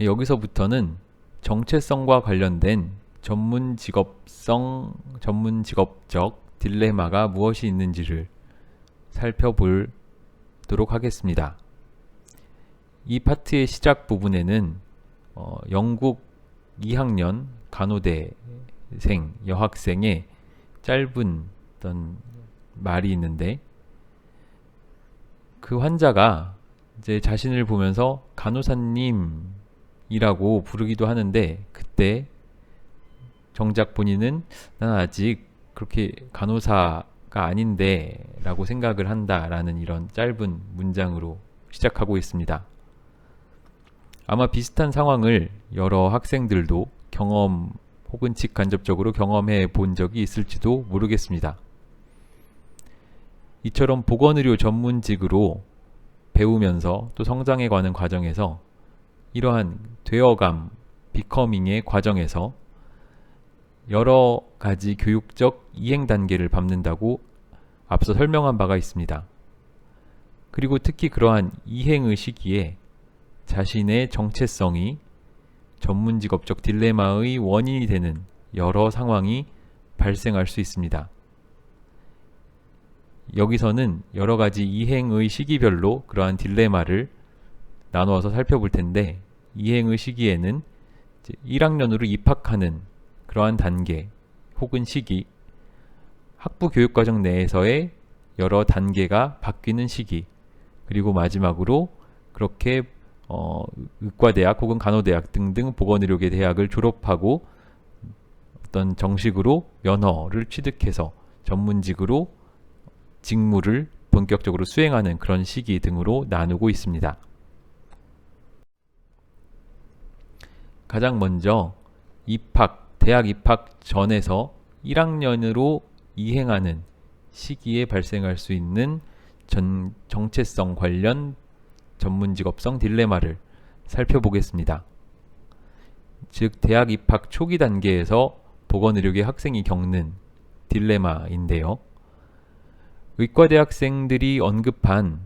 여기서부터는 정체성과 관련된 전문 직업적 딜레마가 무엇이 있는지를 살펴보도록 하겠습니다. 이 파트의 시작 부분에는 영국 2학년 간호대생 여학생의 짧은 어떤 말이 있는데, 그 환자가 이제 자신을 보면서 간호사님이라고 부르기도 하는데, 그때 정작 본인은 난 아직 그렇게 간호사가 아닌데 라고 생각을 한다라는 이런 짧은 문장으로 시작하고 있습니다. 아마 비슷한 상황을 여러 학생들도 경험 혹은 직간접적으로 경험해 본 적이 있을지도 모르겠습니다. 이처럼 보건의료 전문직으로 배우면서 또 성장해 가는 과정에서 이러한 되어감, 비커밍의 과정에서 여러 가지 교육적 이행 단계를 밟는다고 앞서 설명한 바가 있습니다. 그리고 특히 그러한 이행의 시기에 자신의 정체성이 전문직업적 딜레마의 원인이 되는 여러 상황이 발생할 수 있습니다. 여기서는 여러 가지 이행의 시기별로 그러한 딜레마를 나누어서 살펴볼 텐데, 이행의 시기에는 1학년으로 입학하는 그러한 단계 혹은 시기, 학부 교육과정 내에서의 여러 단계가 바뀌는 시기, 그리고 마지막으로 그렇게 의과대학 혹은 간호대학 등등 보건의료계 대학을 졸업하고 어떤 정식으로 면허를 취득해서 전문직으로 직무를 본격적으로 수행하는 그런 시기 등으로 나누고 있습니다. 가장 먼저 대학 입학 전에서 1학년으로 이행하는 시기에 발생할 수 있는 정체성 관련 전문직업성 딜레마를 살펴보겠습니다. 즉, 대학 입학 초기 단계에서 보건의료계 학생이 겪는 딜레마인데요. 의과대학생들이 언급한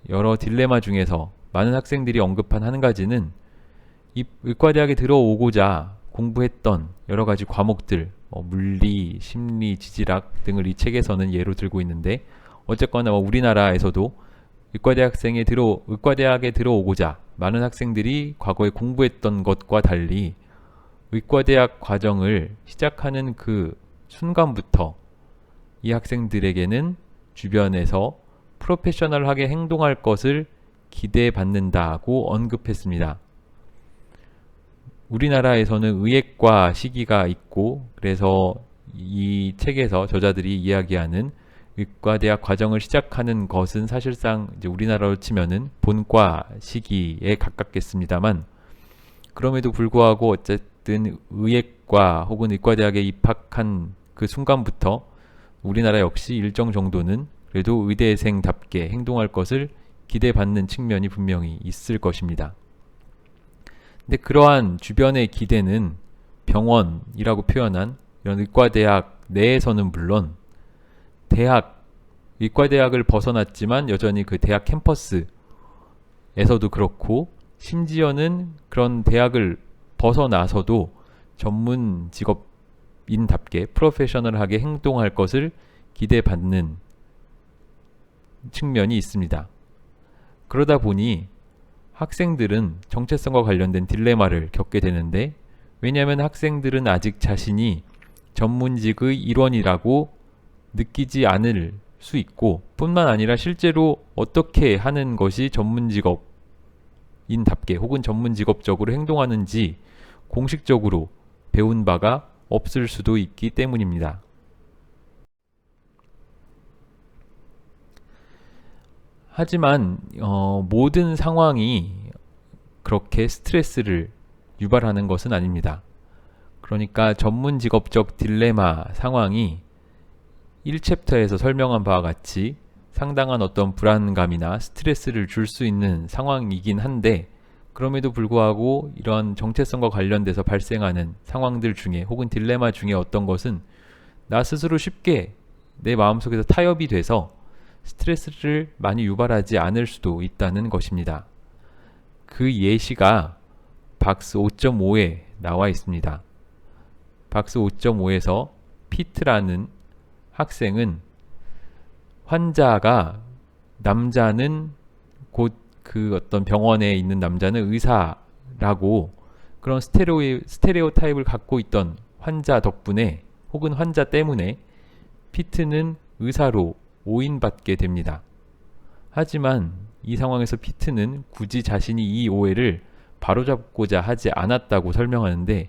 여러 딜레마 중에서 많은 학생들이 언급한 한 가지는 이 의과대학에 들어오고자 공부했던 여러 가지 과목들, 물리, 심리, 지질학 등을 이 책에서는 예로 들고 있는데, 어쨌거나 우리나라에서도 의과대학에 들어오고자 많은 학생들이 과거에 공부했던 것과 달리 의과대학 과정을 시작하는 그 순간부터 이 학생들에게는 주변에서 프로페셔널하게 행동할 것을 기대받는다고 언급했습니다. 우리나라에서는 의예과 시기가 있고, 그래서 이 책에서 저자들이 이야기하는 의과대학 과정을 시작하는 것은 사실상 이제 우리나라로 치면은 본과 시기에 가깝겠습니다만, 그럼에도 불구하고 어쨌든 의예과 혹은 의과대학에 입학한 그 순간부터 우리나라 역시 일정 정도는 그래도 의대생답게 행동할 것을 기대받는 측면이 분명히 있을 것입니다. 근데 그러한 주변의 기대는 병원이라고 표현한 이런 의과대학 내에서는 물론 의과대학을 벗어났지만 여전히 그 대학 캠퍼스에서도 그렇고, 심지어는 그런 대학을 벗어나서도 전문 직업인답게 프로페셔널하게 행동할 것을 기대받는 측면이 있습니다. 그러다 보니 학생들은 정체성과 관련된 딜레마를 겪게 되는데, 왜냐하면 학생들은 아직 자신이 전문직의 일원이라고 느끼지 않을 수 있고, 뿐만 아니라 실제로 어떻게 하는 것이 전문직업인답게 혹은 전문직업적으로 행동하는지 공식적으로 배운 바가 없을 수도 있기 때문입니다. 하지만 모든 상황이 그렇게 스트레스를 유발하는 것은 아닙니다. 그러니까 전문직업적 딜레마 상황이 1챕터에서 설명한 바와 같이 상당한 어떤 불안감이나 스트레스를 줄 수 있는 상황이긴 한데, 그럼에도 불구하고 이런 정체성과 관련돼서 발생하는 상황들 중에 혹은 딜레마 중에 어떤 것은 나 스스로 쉽게 내 마음속에서 타협이 돼서 스트레스를 많이 유발하지 않을 수도 있다는 것입니다. 그 예시가 박스 5.5에 나와 있습니다. 박스 5.5에서 피트라는 학생은 환자가 남자는 곧 그 어떤 병원에 있는 남자는 의사라고 그런 스테레오 타입을 갖고 있던 환자 덕분에 혹은 환자 때문에 피트는 의사로 오인받게 됩니다. 하지만 이 상황에서 피트는 굳이 자신이 이 오해를 바로잡고자 하지 않았다고 설명하는데,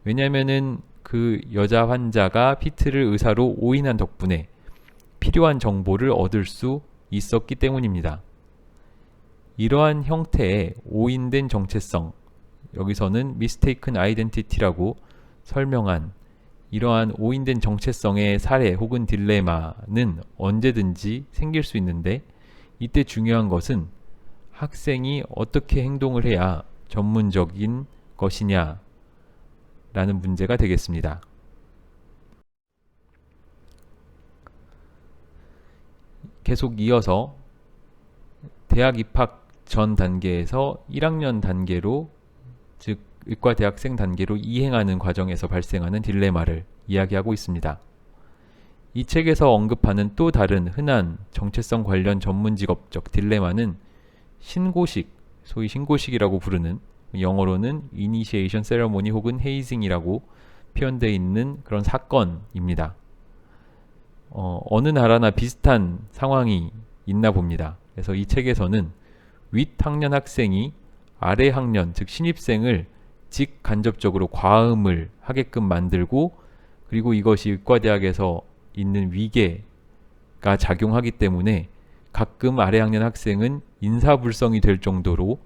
왜냐면은 그 여자 환자가 피트를 의사로 오인한 덕분에 필요한 정보를 얻을 수 있었기 때문입니다. 이러한 형태의 오인된 정체성, 여기서는 mistaken identity라고 설명한 이러한 오인된 정체성의 사례 혹은 딜레마는 언제든지 생길 수 있는데, 이때 중요한 것은 학생이 어떻게 행동을 해야 전문적인 것이냐 라는 문제가 되겠습니다. 계속 이어서 대학 입학 전 단계에서 1학년 단계로, 즉 의과대학생 단계로 이행하는 과정에서 발생하는 딜레마를 이야기하고 있습니다. 이 책에서 언급하는 또 다른 흔한 정체성 관련 전문직업적 딜레마는 신고식, 소위 신고식이라고 부르는, 영어로는 Initiation Ceremony 혹은 Hazing이라고 표현되어 있는 그런 사건입니다. 어느 나라나 비슷한 상황이 있나 봅니다. 그래서 이 책에서는 윗학년 학생이 아래 학년, 즉 신입생을 직간접적으로 과음을 하게끔 만들고, 그리고 이것이 의과대학에서 있는 위계가 작용하기 때문에 가끔 아래 학년 학생은 인사불성이 될 정도로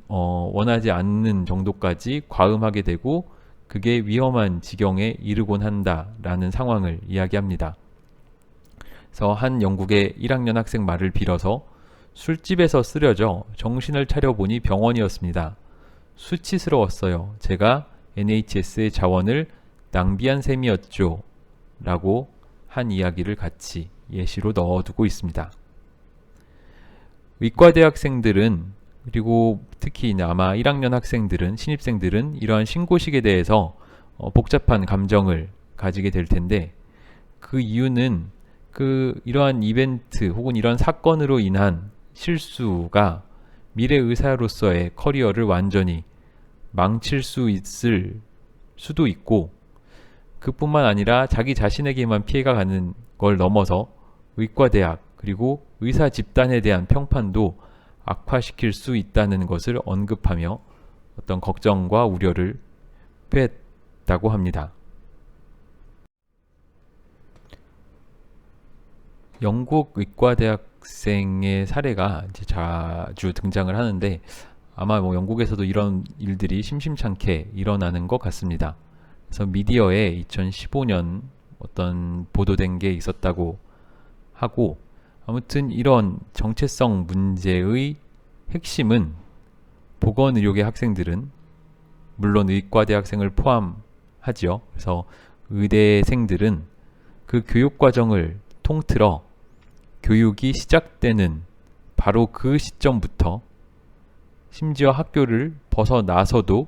원하지 않는 정도까지 과음하게 되고, 그게 위험한 지경에 이르곤 한다라는 상황을 이야기합니다. 그래서 한 영국의 1학년 학생 말을 빌어서 술집에서 쓰러져 정신을 차려보니 병원이었습니다. 수치스러웠어요. 제가 NHS의 자원을 낭비한 셈이었죠. 라고 한 이야기를 같이 예시로 넣어두고 있습니다. 의과대학생들은, 그리고 특히 아마 1학년 학생들은, 신입생들은 이러한 신고식에 대해서 복잡한 감정을 가지게 될 텐데, 그 이유는 이러한 이벤트 혹은 이러한 사건으로 인한 실수가 미래 의사로서의 커리어를 완전히 망칠 수 있을 수도 있고, 그뿐만 아니라 자기 자신에게만 피해가 가는 걸 넘어서 의과대학 그리고 의사 집단에 대한 평판도 악화시킬 수 있다는 것을 언급하며 어떤 걱정과 우려를 표했다고 합니다. 영국 의과대학생의 사례가 이제 자주 등장을 하는데, 아마 영국에서도 이런 일들이 심심찮게 일어나는 것 같습니다. 그래서 미디어에 2015년 어떤 보도된 게 있었다고 하고, 아무튼 이런 정체성 문제의 핵심은 보건의료계 학생들은, 물론 의과대학생을 포함하지요. 그래서 의대생들은 그 교육과정을 통틀어 교육이 시작되는 바로 그 시점부터, 심지어 학교를 벗어나서도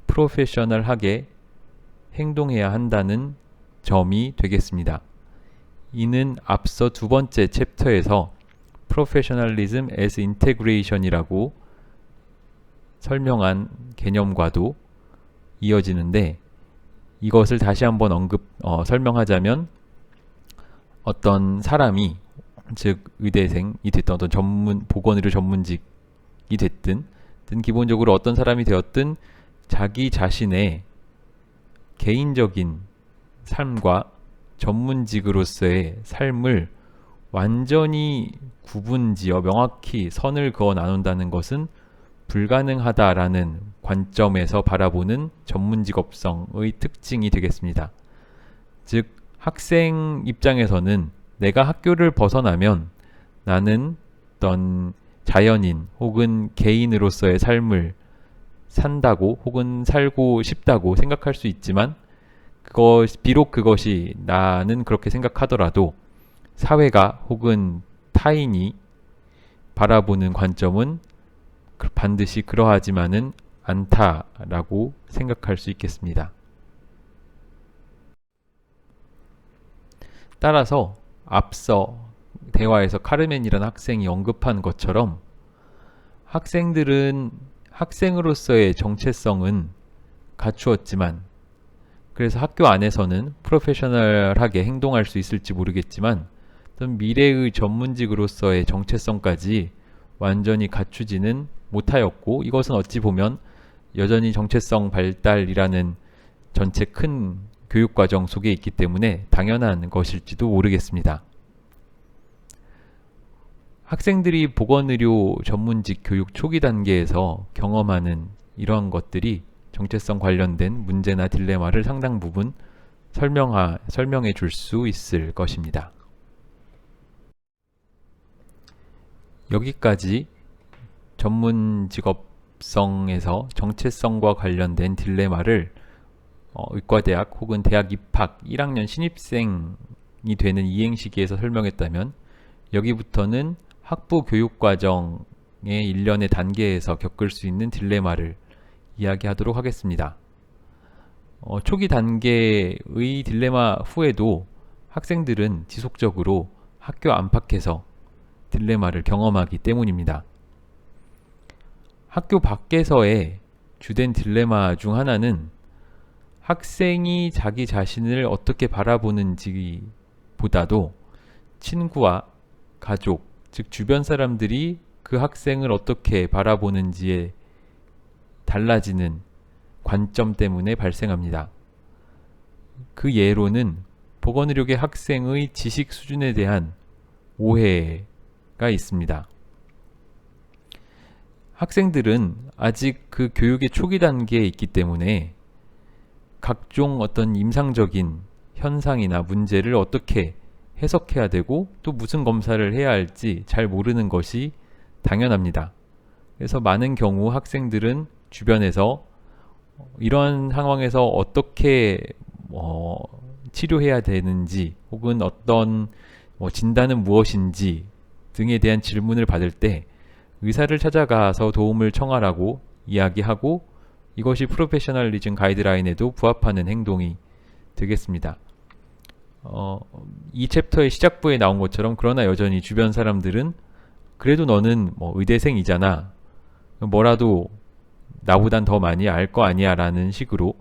프로페셔널하게 행동해야 한다는 점이 되겠습니다. 이는 앞서 두 번째 챕터에서 Professionalism as Integration이라고 설명한 개념과도 이어지는데, 이것을 다시 한번 설명하자면, 어떤 사람이, 즉 의대생이 됐든 어떤 보건의료 전문직이 됐든 기본적으로 어떤 사람이 되었든 자기 자신의 개인적인 삶과 전문직으로서의 삶을 완전히 구분지어 명확히 선을 그어 나눈다는 것은 불가능하다라는 관점에서 바라보는 전문직업성의 특징이 되겠습니다. 즉, 학생 입장에서는 내가 학교를 벗어나면 나는 어떤 자연인 혹은 개인으로서의 삶을 산다고 혹은 살고 싶다고 생각할 수 있지만, 비록 그것이 나는 그렇게 생각하더라도 사회가 혹은 타인이 바라보는 관점은 반드시 그러하지만은 않다라고 생각할 수 있겠습니다. 따라서 앞서 대화에서 카르멘이라는 학생이 언급한 것처럼 학생들은 학생으로서의 정체성은 갖추었지만, 그래서 학교 안에서는 프로페셔널하게 행동할 수 있을지 모르겠지만 어떤 미래의 전문직으로서의 정체성까지 완전히 갖추지는 못하였고, 이것은 어찌 보면 여전히 정체성 발달이라는 전체 큰 교육과정 속에 있기 때문에 당연한 것일지도 모르겠습니다. 학생들이 보건의료 전문직 교육 초기 단계에서 경험하는 이러한 것들이 정체성 관련된 문제나 딜레마를 상당 부분 설명해 줄 수 있을 것입니다. 여기까지 전문 직업성에서 정체성과 관련된 딜레마를 의과대학 혹은 대학 입학 1학년 신입생이 되는 이행시기에서 설명했다면, 여기부터는 학부 교육과정의 일련의 단계에서 겪을 수 있는 딜레마를 이야기하도록 하겠습니다. 초기 단계의 딜레마 후에도 학생들은 지속적으로 학교 안팎에서 딜레마를 경험하기 때문입니다. 학교 밖에서의 주된 딜레마 중 하나는 학생이 자기 자신을 어떻게 바라보는지 보다도 친구와 가족, 즉 주변 사람들이 그 학생을 어떻게 바라보는지에 달라지는 관점 때문에 발생합니다. 그 예로는 보건의료계 학생의 지식 수준에 대한 오해가 있습니다. 학생들은 아직 그 교육의 초기 단계에 있기 때문에 각종 어떤 임상적인 현상이나 문제를 어떻게 해석해야 되고 또 무슨 검사를 해야 할지 잘 모르는 것이 당연합니다. 그래서 많은 경우 학생들은 주변에서 이러한 상황에서 어떻게 치료해야 되는지 혹은 어떤 진단은 무엇인지 등에 대한 질문을 받을 때 의사를 찾아가서 도움을 청하라고 이야기하고, 이것이 프로페셔널리즘 가이드라인에도 부합하는 행동이 되겠습니다. 이 챕터의 시작부에 나온 것처럼, 그러나 여전히 주변 사람들은 그래도 너는 의대생이잖아, 뭐라도 나보단 더 많이 알 거 아니야 라는 식으로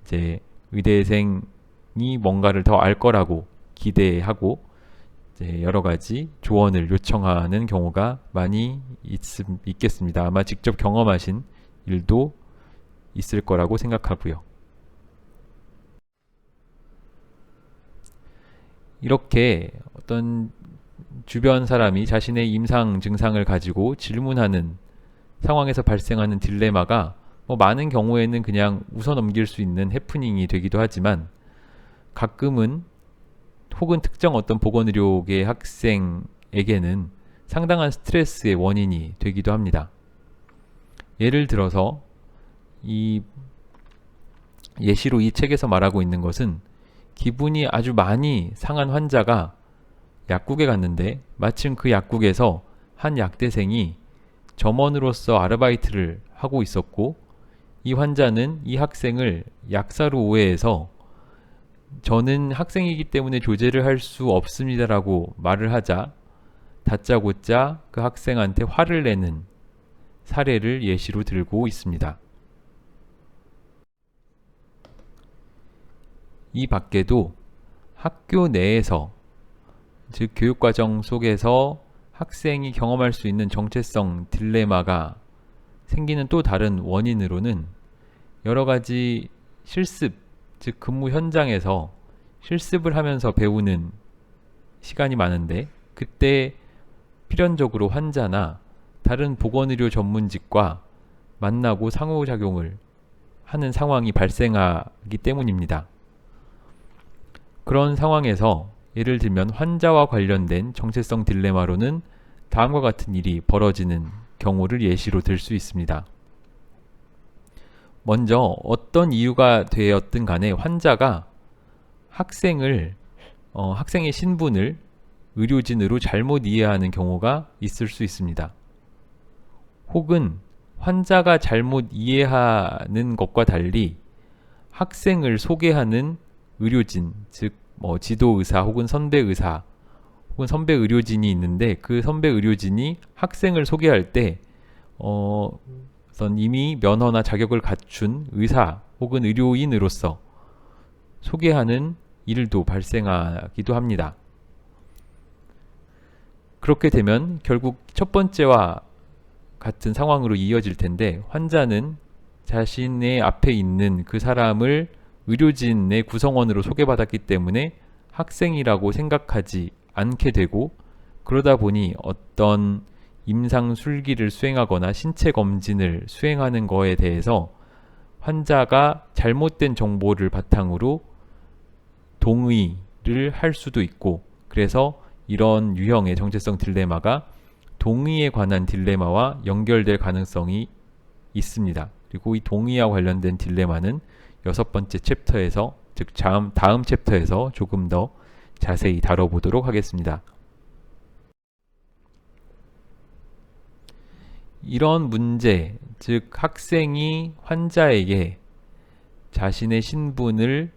이제 의대생이 뭔가를 더 알 거라고 기대하고 이제 여러 가지 조언을 요청하는 경우가 많이 있겠습니다. 아마 직접 경험하신 일도 있을 거라고 생각하고요. 이렇게 어떤 주변 사람이 자신의 임상 증상을 가지고 질문하는 상황에서 발생하는 딜레마가 많은 경우에는 그냥 웃어넘길 수 있는 해프닝이 되기도 하지만, 가끔은 혹은 특정 어떤 보건의료계 학생에게는 상당한 스트레스의 원인이 되기도 합니다. 예를 들어서 이 예시로 이 책에서 말하고 있는 것은, 기분이 아주 많이 상한 환자가 약국에 갔는데 마침 그 약국에서 한 약대생이 점원으로서 아르바이트를 하고 있었고, 이 환자는 이 학생을 약사로 오해해서 저는 학생이기 때문에 조제를 할 수 없습니다라고 말을 하자 다짜고짜 그 학생한테 화를 내는 사례를 예시로 들고 있습니다. 이 밖에도 학교 내에서, 즉 교육과정 속에서 학생이 경험할 수 있는 정체성 딜레마가 생기는 또 다른 원인으로는 여러 가지 실습, 즉 근무 현장에서 실습을 하면서 배우는 시간이 많은데, 그때 필연적으로 환자나 다른 보건의료 전문직과 만나고 상호작용을 하는 상황이 발생하기 때문입니다. 그런 상황에서 예를 들면 환자와 관련된 정체성 딜레마로는 다음과 같은 일이 벌어지는 경우를 예시로 들 수 있습니다. 먼저 어떤 이유가 되었든 간에 환자가 학생의 신분을 의료진으로 잘못 이해하는 경우가 있을 수 있습니다. 혹은 환자가 잘못 이해하는 것과 달리 학생을 소개하는 의료진, 즉 지도의사 혹은 선배의사 혹은 선배 의료진이 있는데, 그 선배 의료진이 학생을 소개할 때 우선 이미 면허나 자격을 갖춘 의사 혹은 의료인으로서 소개하는 일도 발생하기도 합니다. 그렇게 되면 결국 첫 번째와 같은 상황으로 이어질 텐데, 환자는 자신의 앞에 있는 그 사람을 의료진의 구성원으로 소개받았기 때문에 학생이라고 생각하지 않게 되고, 그러다 보니 어떤 임상술기를 수행하거나 신체 검진을 수행하는 거에 대해서 환자가 잘못된 정보를 바탕으로 동의를 할 수도 있고, 그래서 이런 유형의 정체성 딜레마가 동의에 관한 딜레마와 연결될 가능성이 있습니다. 그리고 이 동의와 관련된 딜레마는 6번째 챕터에서, 즉 다음 챕터에서 조금 더 자세히 다뤄보도록 하겠습니다. 이런 문제, 즉 학생이 환자에게 자신의 신분을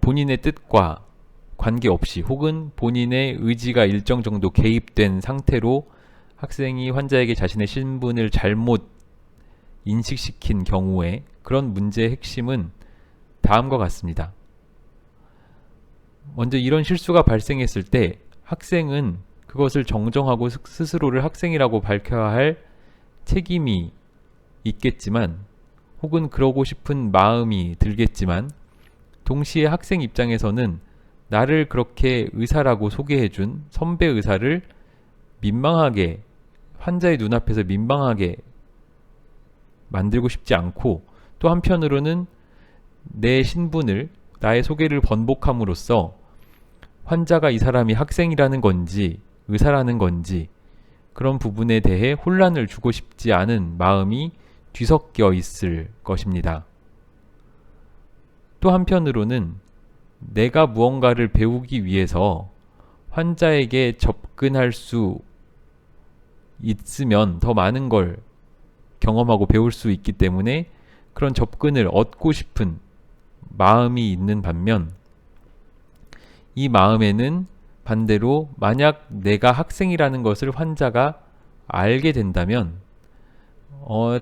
본인의 뜻과 관계없이 혹은 본인의 의지가 일정 정도 개입된 상태로 학생이 환자에게 자신의 신분을 잘못 인식시킨 경우에, 그런 문제의 핵심은 다음과 같습니다. 먼저 이런 실수가 발생했을 때 학생은 그것을 정정하고 스스로를 학생이라고 밝혀야 할 책임이 있겠지만, 혹은 그러고 싶은 마음이 들겠지만, 동시에 학생 입장에서는 나를 그렇게 의사라고 소개해준 선배 의사를 민망하게, 환자의 눈앞에서 민망하게 만들고 싶지 않고, 또 한편으로는 내 신분을, 나의 소개를 번복함으로써 환자가 이 사람이 학생이라는 건지 의사라는 건지 그런 부분에 대해 혼란을 주고 싶지 않은 마음이 뒤섞여 있을 것입니다. 또 한편으로는 내가 무언가를 배우기 위해서 환자에게 접근할 수 있으면 더 많은 걸 경험하고 배울 수 있기 때문에 그런 접근을 얻고 싶은 마음이 있는 반면, 이 마음에는 반대로 만약 내가 학생이라는 것을 환자가 알게 된다면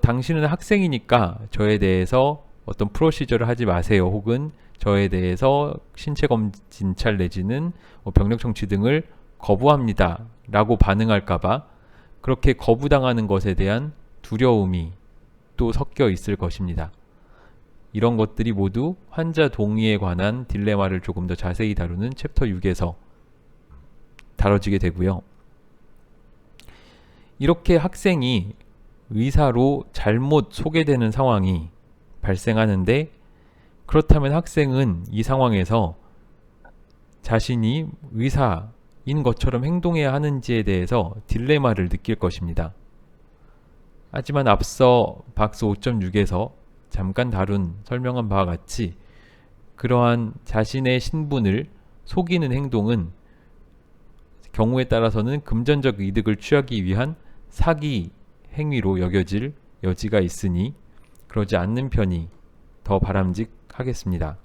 당신은 학생이니까 저에 대해서 어떤 프로시저를 하지 마세요, 혹은 저에 대해서 신체 검진찰 내지는 병력 청취 등을 거부합니다 라고 반응할까봐 그렇게 거부당하는 것에 대한 두려움이 또 섞여 있을 것입니다. 이런 것들이 모두 환자 동의에 관한 딜레마를 조금 더 자세히 다루는 챕터 6에서 다뤄지게 되고요. 이렇게 학생이 의사로 잘못 소개되는 상황이 발생하는데, 그렇다면 학생은 이 상황에서 자신이 의사인 것처럼 행동해야 하는지에 대해서 딜레마를 느낄 것입니다. 하지만 앞서 박스 5.6에서 잠깐 설명한 바와 같이 그러한 자신의 신분을 속이는 행동은 경우에 따라서는 금전적 이득을 취하기 위한 사기 행위로 여겨질 여지가 있으니 그러지 않는 편이 더 바람직하겠습니다.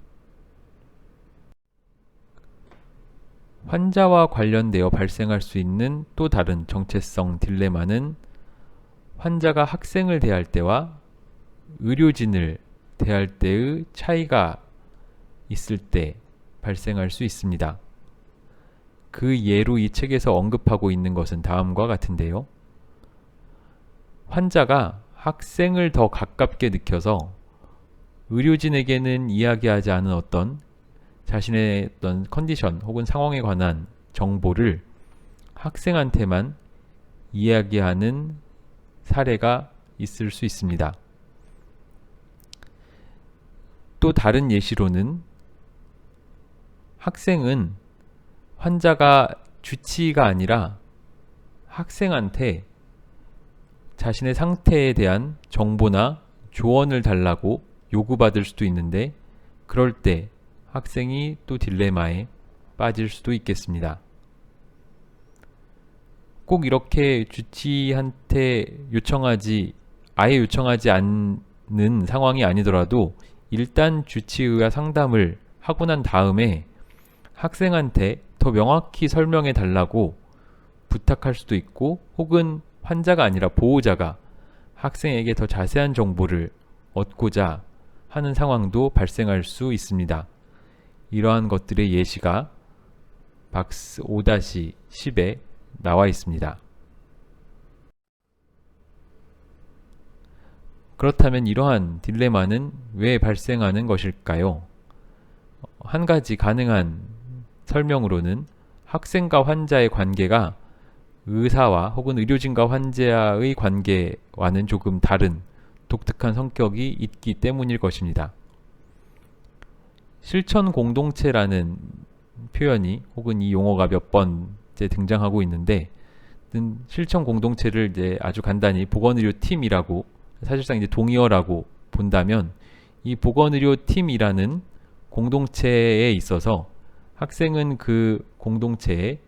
환자와 관련되어 발생할 수 있는 또 다른 정체성 딜레마는 환자가 학생을 대할 때와 의료진을 대할 때의 차이가 있을 때 발생할 수 있습니다. 그 예로 이 책에서 언급하고 있는 것은 다음과 같은데요. 환자가 학생을 더 가깝게 느껴서 의료진에게는 이야기하지 않은 어떤 자신의 어떤 컨디션 혹은 상황에 관한 정보를 학생한테만 이야기하는 사례가 있을 수 있습니다. 또 다른 예시로는 학생은 환자가 주치의가 아니라 학생한테 자신의 상태에 대한 정보나 조언을 달라고 요구받을 수도 있는데, 그럴 때 학생이 또 딜레마에 빠질 수도 있겠습니다. 꼭 이렇게 주치의한테 요청하지 아예 요청하지 않는 상황이 아니더라도 일단 주치의와 상담을 하고 난 다음에 학생한테 더 명확히 설명해 달라고 부탁할 수도 있고, 혹은 환자가 아니라 보호자가 학생에게 더 자세한 정보를 얻고자 하는 상황도 발생할 수 있습니다. 이러한 것들의 예시가 박스 5-10에 나와 있습니다. 그렇다면 이러한 딜레마는 왜 발생하는 것일까요? 한 가지 가능한 설명으로는 학생과 환자의 관계가 의사와 혹은 의료진과 환자의 관계와는 조금 다른 독특한 성격이 있기 때문일 것입니다. 실천 공동체라는 표현이 혹은 이 용어가 몇 번째 등장하고 있는데, 실천 공동체를 이제 아주 간단히 보건의료팀이라고, 사실상 이제 동의어라고 본다면, 이 보건의료팀이라는 공동체에 있어서 학생은 그 공동체의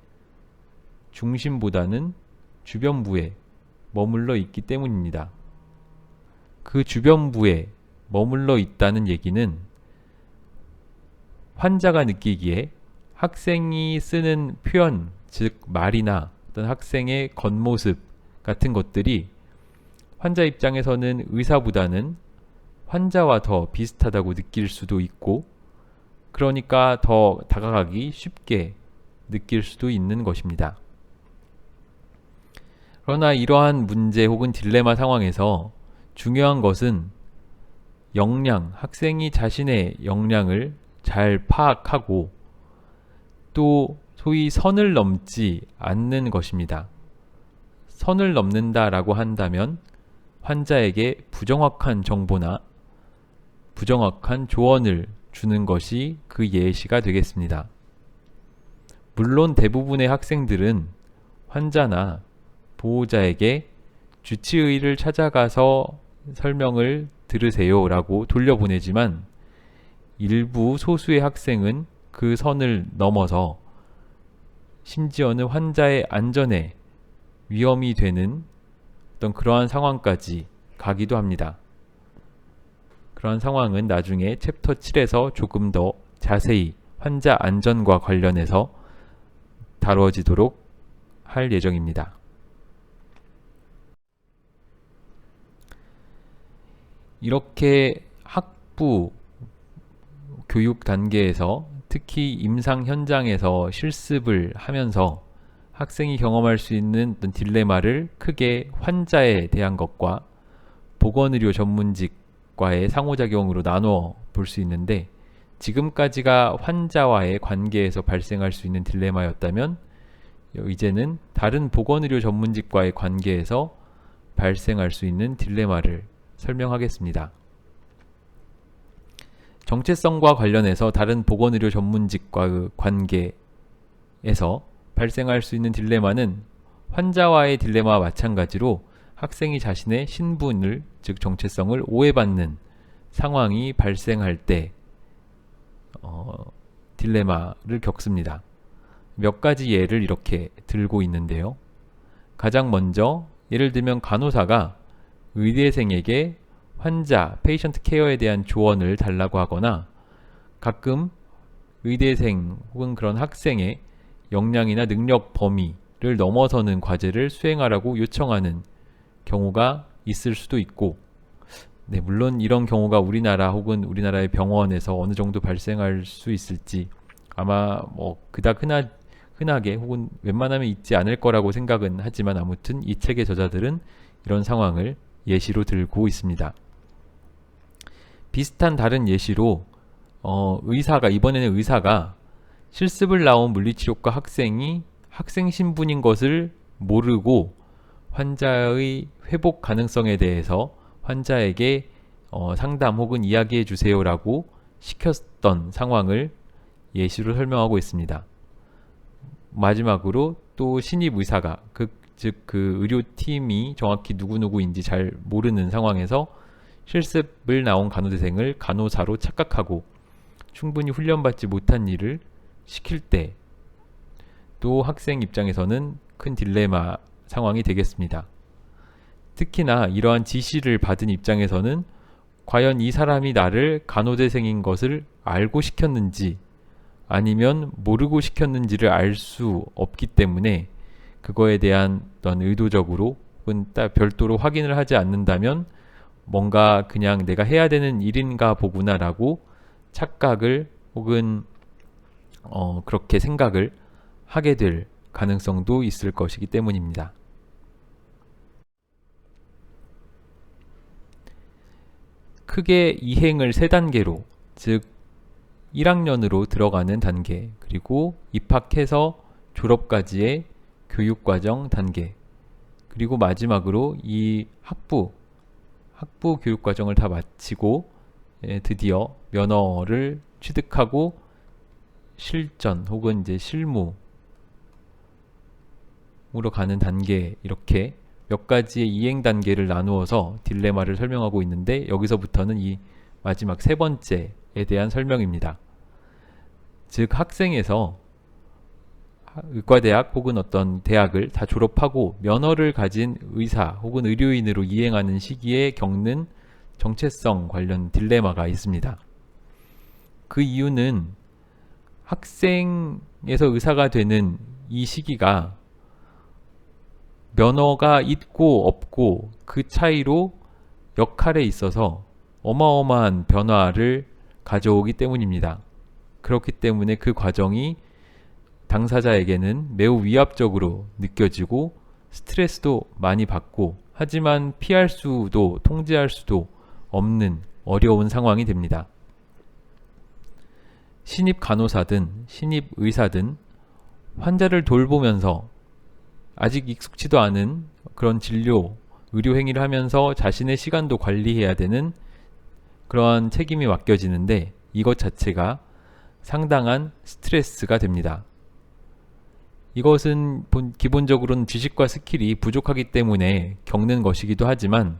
중심보다는 주변부에 머물러 있기 때문입니다. 그 주변부에 머물러 있다는 얘기는 환자가 느끼기에 학생이 쓰는 표현, 즉 말이나 어떤 학생의 겉모습 같은 것들이 환자 입장에서는 의사보다는 환자와 더 비슷하다고 느낄 수도 있고, 그러니까 더 다가가기 쉽게 느낄 수도 있는 것입니다. 그러나 이러한 문제 혹은 딜레마 상황에서 중요한 것은 학생이 자신의 역량을 잘 파악하고 또 소위 선을 넘지 않는 것입니다. 선을 넘는다라고 한다면 환자에게 부정확한 정보나 부정확한 조언을 주는 것이 그 예시가 되겠습니다. 물론 대부분의 학생들은 환자나 보호자에게 주치의를 찾아가서 설명을 들으세요 라고 돌려보내지만, 일부 소수의 학생은 그 선을 넘어서 심지어는 환자의 안전에 위험이 되는 어떤 그러한 상황까지 가기도 합니다. 그러한 상황은 나중에 챕터 7에서 조금 더 자세히 환자 안전과 관련해서 다루어지도록 할 예정입니다. 이렇게 학부 교육 단계에서 특히 임상 현장에서 실습을 하면서 학생이 경험할 수 있는 어떤 딜레마를 크게 환자에 대한 것과 보건의료 전문직과의 상호작용으로 나누어 볼 수 있는데, 지금까지가 환자와의 관계에서 발생할 수 있는 딜레마였다면 이제는 다른 보건의료 전문직과의 관계에서 발생할 수 있는 딜레마를 설명하겠습니다. 정체성과 관련해서 다른 보건의료 전문직과의 관계에서 발생할 수 있는 딜레마는 환자와의 딜레마와 마찬가지로 학생이 자신의 신분을, 즉 정체성을 오해받는 상황이 발생할 때 딜레마를 겪습니다. 몇 가지 예를 이렇게 들고 있는데요. 가장 먼저 예를 들면 간호사가 의대생에게 환자, 페이션트 케어에 대한 조언을 달라고 하거나, 가끔 의대생 혹은 그런 학생의 역량이나 능력 범위를 넘어서는 과제를 수행하라고 요청하는 경우가 있을 수도 있고, 물론 이런 경우가 우리나라 혹은 우리나라의 병원에서 어느 정도 발생할 수 있을지 아마 그닥 흔하게 혹은 웬만하면 있지 않을 거라고 생각은 하지만, 아무튼 이 책의 저자들은 이런 상황을 예시로 들고 있습니다. 비슷한 다른 예시로 이번에는 의사가 실습을 나온 물리치료과 학생이 학생 신분인 것을 모르고 환자의 회복 가능성에 대해서 환자에게 상담 혹은 이야기해 주세요 라고 시켰던 상황을 예시로 설명하고 있습니다. 마지막으로 또 신입 의사가 즉 그 의료팀이 정확히 누구누구인지 잘 모르는 상황에서 실습을 나온 간호대생을 간호사로 착각하고 충분히 훈련받지 못한 일을 시킬 때 또 학생 입장에서는 큰 딜레마 상황이 되겠습니다. 특히나 이러한 지시를 받은 입장에서는 과연 이 사람이 나를 간호대생인 것을 알고 시켰는지 아니면 모르고 시켰는지를 알 수 없기 때문에 그거에 대한 어떤 의도적으로 혹은 별도로 확인을 하지 않는다면 뭔가 그냥 내가 해야 되는 일인가 보구나라고 착각을 혹은 그렇게 생각을 하게 될 가능성도 있을 것이기 때문입니다. 크게 이행을 세 단계로, 즉 1학년으로 들어가는 단계, 그리고 입학해서 졸업까지의 교육과정 단계, 그리고 마지막으로 이 학부 교육과정을 다 마치고 드디어 면허를 취득하고 실전 혹은 이제 실무로 가는 단계, 이렇게 몇 가지의 이행 단계를 나누어서 딜레마를 설명하고 있는데, 여기서부터는 이 마지막 세 번째에 대한 설명입니다. 즉 학생에서 의과대학 혹은 어떤 대학을 다 졸업하고 면허를 가진 의사 혹은 의료인으로 이행하는 시기에 겪는 정체성 관련 딜레마가 있습니다. 그 이유는 학생에서 의사가 되는 이 시기가 면허가 있고 없고 그 차이로 역할에 있어서 어마어마한 변화를 가져오기 때문입니다. 그렇기 때문에 그 과정이 당사자에게는 매우 위압적으로 느껴지고 스트레스도 많이 받고, 하지만 피할 수도 통제할 수도 없는 어려운 상황이 됩니다. 신입 간호사든 신입 의사든 환자를 돌보면서 아직 익숙지도 않은 그런 진료, 의료 행위를 하면서 자신의 시간도 관리해야 되는 그러한 책임이 맡겨지는데, 이것 자체가 상당한 스트레스가 됩니다. 이것은 기본적으로는 지식과 스킬이 부족하기 때문에 겪는 것이기도 하지만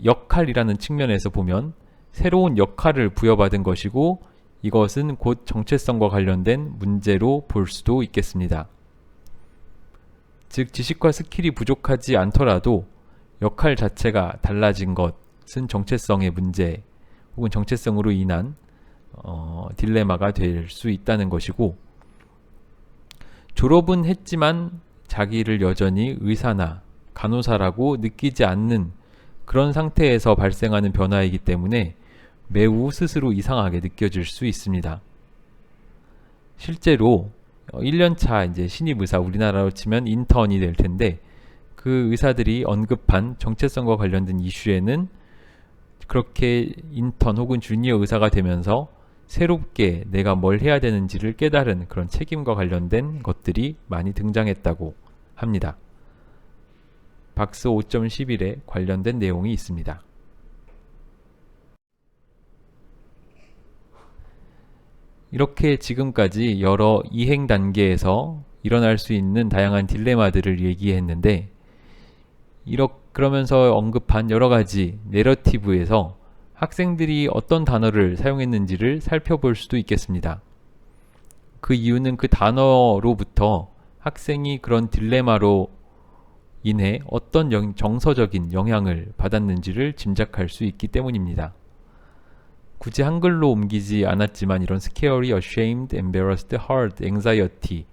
역할이라는 측면에서 보면 새로운 역할을 부여받은 것이고, 이것은 곧 정체성과 관련된 문제로 볼 수도 있겠습니다. 즉 지식과 스킬이 부족하지 않더라도 역할 자체가 달라진 것은 정체성의 문제 혹은 정체성으로 인한 딜레마가 될 수 있다는 것이고, 졸업은 했지만 자기를 여전히 의사나 간호사라고 느끼지 않는 그런 상태에서 발생하는 변화이기 때문에 매우 스스로 이상하게 느껴질 수 있습니다. 실제로 1년차 이제 신입 의사, 우리나라로 치면 인턴이 될 텐데, 그 의사들이 언급한 정체성과 관련된 이슈에는 그렇게 인턴 혹은 주니어 의사가 되면서 새롭게 내가 뭘 해야 되는지를 깨달은 그런 책임과 관련된 것들이 많이 등장했다고 합니다. 박스 5.11에 관련된 내용이 있습니다. 이렇게 지금까지 여러 이행 단계에서 일어날 수 있는 다양한 딜레마들을 얘기했는데, 그러면서 언급한 여러 가지 내러티브에서 학생들이 어떤 단어를 사용했는지를 살펴볼 수도 있겠습니다. 그 이유는 그 단어로부터 학생이 그런 딜레마로 인해 어떤 정서적인 영향을 받았는지를 짐작할 수 있기 때문입니다. 굳이 한글로 옮기지 않았지만 이런 scary, ashamed, embarrassed, hurt, anxiety,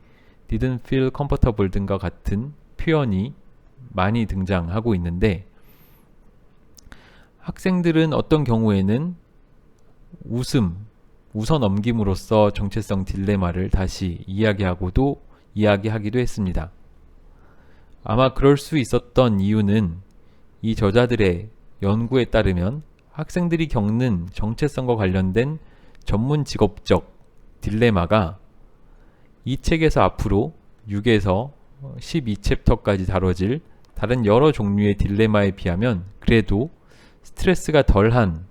didn't feel comfortable 등과 같은 표현이 많이 등장하고 있는데, 학생들은 어떤 경우에는 웃어 넘김으로써 정체성 딜레마를 다시 이야기하기도 했습니다. 아마 그럴 수 있었던 이유는 이 저자들의 연구에 따르면 학생들이 겪는 정체성과 관련된 전문 직업적 딜레마가 이 책에서 앞으로 6에서 12챕터까지 다뤄질 다른 여러 종류의 딜레마에 비하면 그래도 스트레스가 덜한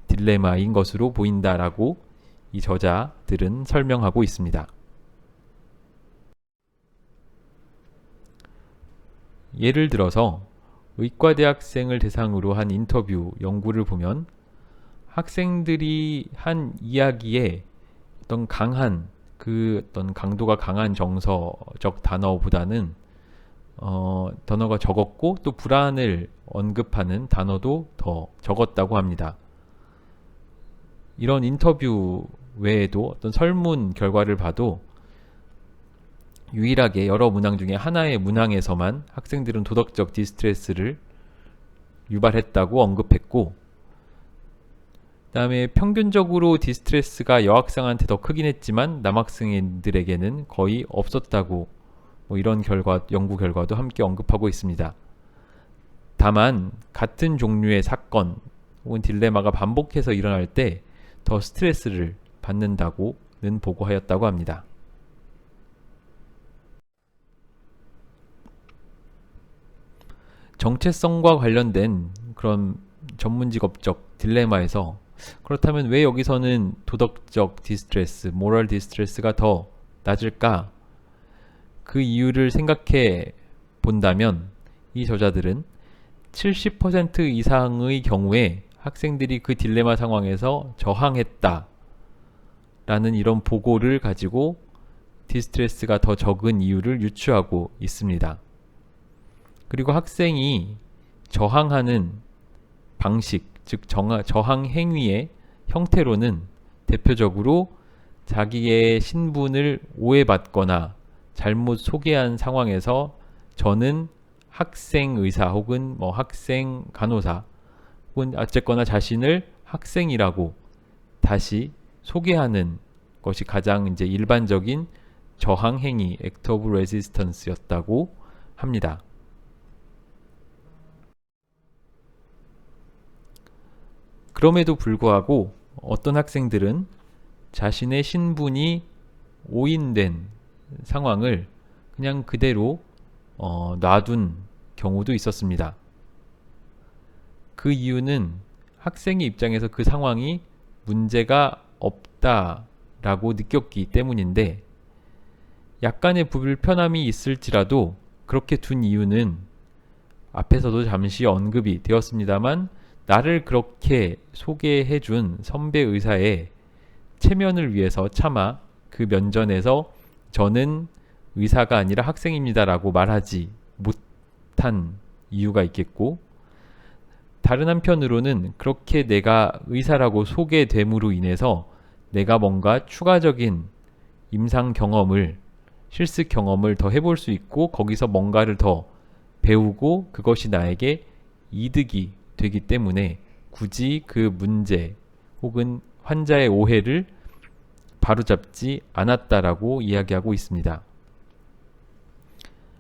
딜레마인 것으로 보인다라고 이 저자들은 설명하고 있습니다. 예를 들어서 의과대학생을 대상으로 한 인터뷰 연구를 보면 학생들이 한 이야기에 어떤 강도가 강한 정서적 단어보다는 단어가 적었고 또 불안을 언급하는 단어도 더 적었다고 합니다. 이런 인터뷰 외에도 어떤 설문 결과를 봐도 유일하게 여러 문항 중에 하나의 문항에서만 학생들은 도덕적 디스트레스를 유발했다고 언급했고, 그 다음에 평균적으로 디스트레스가 여학생한테 더 크긴 했지만 남학생들에게는 거의 없었다고 이런 연구 결과도 함께 언급하고 있습니다. 다만 같은 종류의 사건 혹은 딜레마가 반복해서 일어날 때 더 스트레스를 받는다고는 보고하였다고 합니다. 정체성과 관련된 그런 전문직업적 딜레마에서 그렇다면 왜 여기서는 도덕적 디스트레스, 모럴 디스트레스가 더 낮을까? 그 이유를 생각해 본다면 이 저자들은 70% 이상의 경우에 학생들이 그 딜레마 상황에서 저항했다 라는 이런 보고를 가지고 디스트레스가 더 적은 이유를 유추하고 있습니다. 그리고 학생이 저항하는 방식, 즉 저항 행위의 형태로는 대표적으로 자기의 신분을 오해받거나 잘못 소개한 상황에서 저는 학생 의사 혹은 학생 간호사 혹은 어쨌거나 자신을 학생이라고 다시 소개하는 것이 가장 이제 일반적인 저항 행위, act of resistance였다고 합니다. 그럼에도 불구하고 어떤 학생들은 자신의 신분이 오인된 상황을 그냥 그대로 놔둔 경우도 있었습니다. 그 이유는 학생의 입장에서 그 상황이 문제가 없다라고 느꼈기 때문인데, 약간의 불편함이 있을지라도 그렇게 둔 이유는 앞에서도 잠시 언급이 되었습니다만 나를 그렇게 소개해준 선배 의사의 체면을 위해서 차마 그 면전에서 저는 의사가 아니라 학생입니다라고 말하지 못한 이유가 있겠고, 다른 한편으로는 그렇게 내가 의사라고 소개됨으로 인해서 내가 뭔가 추가적인 임상 경험을, 실습 경험을 더 해볼 수 있고 거기서 뭔가를 더 배우고 그것이 나에게 이득이 되기 때문에 굳이 그 문제 혹은 환자의 오해를 바로잡지 않았다라고 이야기하고 있습니다.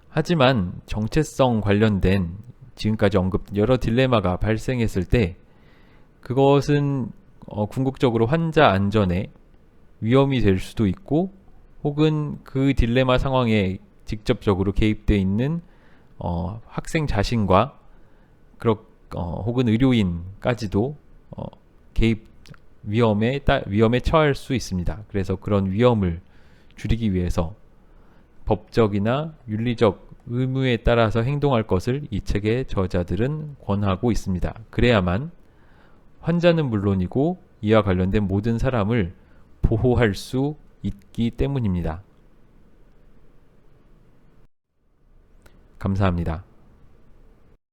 하지만 정체성 관련된 지금까지 언급 여러 딜레마가 발생했을 때 그것은 궁극적으로 환자 안전에 위험이 될 수도 있고, 혹은 그 딜레마 상황에 직접적으로 개입되어 있는 학생 자신과 혹은 의료인까지도 개입 위험에 처할 수 있습니다. 그래서 그런 위험을 줄이기 위해서 법적이나 윤리적 의무에 따라서 행동할 것을 이 책의 저자들은 권하고 있습니다. 그래야만 환자는 물론이고 이와 관련된 모든 사람을 보호할 수 있기 때문입니다. 감사합니다.